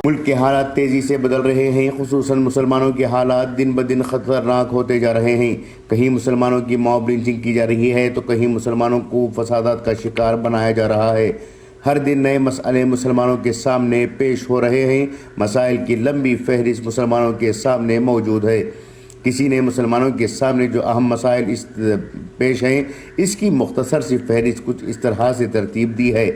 ملک کے حالات تیزی سے بدل رہے ہیں، خصوصاً مسلمانوں کے حالات دن بدن خطرناک ہوتے جا رہے ہیں۔ کہیں مسلمانوں کی موب لنچنگ کی جا رہی ہے تو کہیں مسلمانوں کو فسادات کا شکار بنایا جا رہا ہے۔ ہر دن نئے مسئلے مسلمانوں کے سامنے پیش ہو رہے ہیں۔ مسائل کی لمبی فہرست مسلمانوں کے سامنے موجود ہے۔ کسی نے مسلمانوں کے سامنے جو اہم مسائل پیش ہیں، اس کی مختصر سی فہرست کچھ اس طرح سے ترتیب دی ہے۔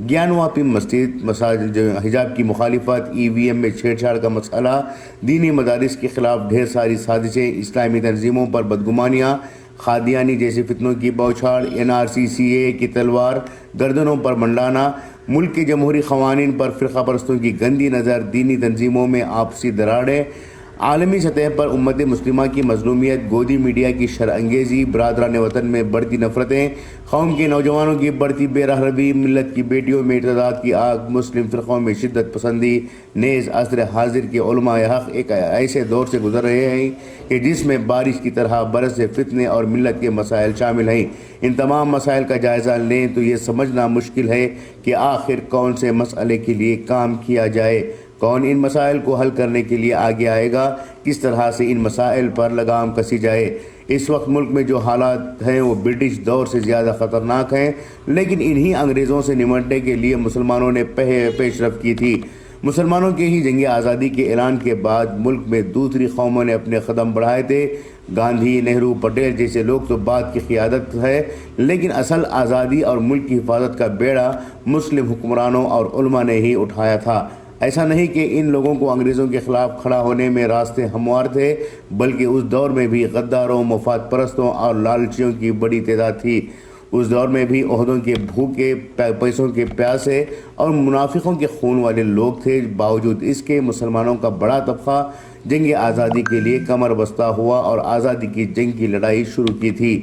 گیانواپی مساجد، حجاب کی مخالفت، EVM میں چھیڑ چھاڑ کا مسئلہ، دینی مدارس کے خلاف ڈھیر ساری سازشیں، اسلامی تنظیموں پر بدگمانیاں، قادیانی جیسے فتنوں کی بوچھاڑ، NRC CAA کی تلوار گردنوں پر منڈانا، ملک کے جمہوری قوانین پر فرقہ پرستوں کی گندی نظر، دینی تنظیموں میں آپسی دراڑیں، عالمی سطح پر امت مسلمہ کی مظلومیت، گودی میڈیا کی شر انگیزی، برادران وطن میں بڑھتی نفرتیں، قوم کے نوجوانوں کی بڑھتی بے راہ روی، ملت کی بیٹیوں میں ارتداد کی آگ، مسلم فرقوں میں شدت پسندی، نیز عصر حاضر کے علماء حق ایک ایسے دور سے گزر رہے ہیں کہ جس میں بارش کی طرح برس فتنے اور ملت کے مسائل شامل ہیں۔ ان تمام مسائل کا جائزہ لیں تو یہ سمجھنا مشکل ہے کہ آخر کون سے مسئلے کے لیے کام کیا جائے، کون ان مسائل کو حل کرنے کے لیے آگے آئے گا، کس طرح سے ان مسائل پر لگام کسی جائے۔ اس وقت ملک میں جو حالات ہیں وہ برٹش دور سے زیادہ خطرناک ہیں، لیکن انہی انگریزوں سے نمٹنے کے لیے مسلمانوں نے پیش رفت کی تھی۔ مسلمانوں کے ہی جنگ آزادی کے اعلان کے بعد ملک میں دوسری قوموں نے اپنے قدم بڑھائے تھے۔ گاندھی، نہرو، پٹیل جیسے لوگ تو بات کی قیادت ہے، لیکن اصل آزادی اور ملک کی حفاظت کا بیڑا مسلم حکمرانوں اور علماء نے ہی اٹھایا تھا۔ ایسا نہیں کہ ان لوگوں کو انگریزوں کے خلاف کھڑا ہونے میں راستے ہموار تھے، بلکہ اس دور میں بھی غداروں، مفاد پرستوں اور لالچیوں کی بڑی تعداد تھی۔ اس دور میں بھی عہدوں کے بھوکے، پیسوں کے پیاسے اور منافقوں کے خون والے لوگ تھے۔ باوجود اس کے مسلمانوں کا بڑا طبقہ جنگ آزادی کے لیے کمر بستہ ہوا اور آزادی کی جنگ کی لڑائی شروع کی تھی۔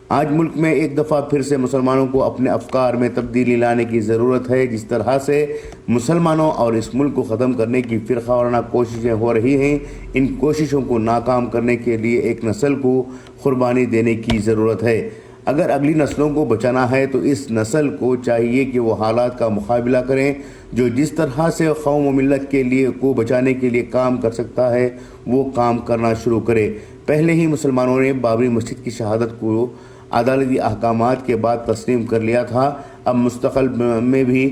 آج ملک میں ایک دفعہ پھر سے مسلمانوں کو اپنے افکار میں تبدیلی لانے کی ضرورت ہے۔ جس طرح سے مسلمانوں اور اس ملک کو ختم کرنے کی فرقہ وارانہ کوششیں ہو رہی ہیں، ان کوششوں کو ناکام کرنے کے لیے ایک نسل کو قربانی دینے کی ضرورت ہے۔ اگر اگلی نسلوں کو بچانا ہے تو اس نسل کو چاہیے کہ وہ حالات کا مقابلہ کریں، جو جس طرح سے قوم و ملت کے لیے کو بچانے کے لیے کام کر سکتا ہے وہ کام کرنا شروع کرے۔ پہلے ہی مسلمانوں نے بابری مسجد کی شہادت کو عدالتی احکامات کے بعد تسلیم کر لیا تھا۔ اب مستقبل میں بھی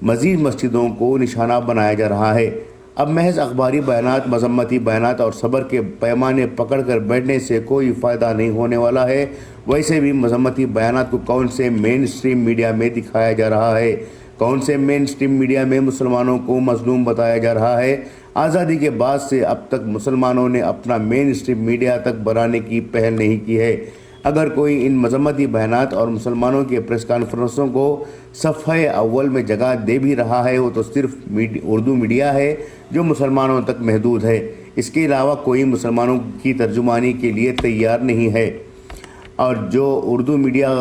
مزید مسجدوں کو نشانہ بنایا جا رہا ہے۔ اب محض اخباری بیانات، مذمتی بیانات اور صبر کے پیمانے پکڑ کر بیٹھنے سے کوئی فائدہ نہیں ہونے والا ہے۔ ویسے بھی مذمتی بیانات کو کون سے مین اسٹریم میڈیا میں دکھایا جا رہا ہے، کون سے مین اسٹریم میڈیا میں مسلمانوں کو مظلوم بتایا جا رہا ہے۔ آزادی کے بعد سے اب تک مسلمانوں نے اپنا مین اسٹریم میڈیا تک بڑھانے کی پہل نہیں کی ہے۔ اگر کوئی ان مذمتی بیانات اور مسلمانوں کے پریس کانفرنسوں کو صفحہ اول میں جگہ دے بھی رہا ہے وہ تو صرف اردو میڈیا ہے جو مسلمانوں تک محدود ہے۔ اس کے علاوہ کوئی مسلمانوں کی ترجمانی کے لیے تیار نہیں ہے، اور جو اردو میڈیا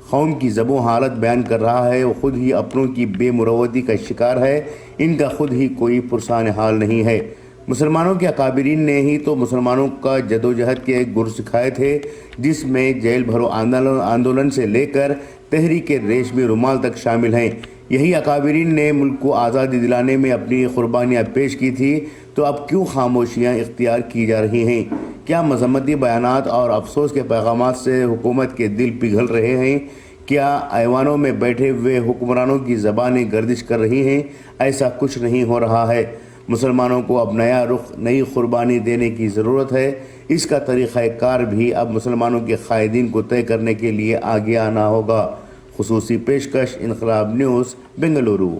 قوم کی زب و حالت بیان کر رہا ہے وہ خود ہی اپنوں کی بے مروتی کا شکار ہے۔ ان کا خود ہی کوئی پرسان حال نہیں ہے۔ مسلمانوں کے اکابرین نے ہی تو مسلمانوں کا جدوجہد کے گر سکھائے تھے، جس میں جیل بھرو آندولن سے لے کر تحریک ریشمی رومال تک شامل ہیں۔ یہی اکابرین نے ملک کو آزادی دلانے میں اپنی قربانیاں پیش کی تھی، تو اب کیوں خاموشیاں اختیار کی جا رہی ہیں؟ کیا مذمتی بیانات اور افسوس کے پیغامات سے حکومت کے دل پگھل رہے ہیں؟ کیا ایوانوں میں بیٹھے ہوئے حکمرانوں کی زبانیں گردش کر رہی ہیں؟ ایسا کچھ نہیں ہو رہا ہے۔ مسلمانوں کو اب نیا رخ، نئی قربانی دینے کی ضرورت ہے۔ اس کا طریقہ کار بھی اب مسلمانوں کے قائدین کو طے کرنے کے لیے آگے آنا ہوگا۔ خصوصی پیشکش انقلاب نیوز، بنگلورو۔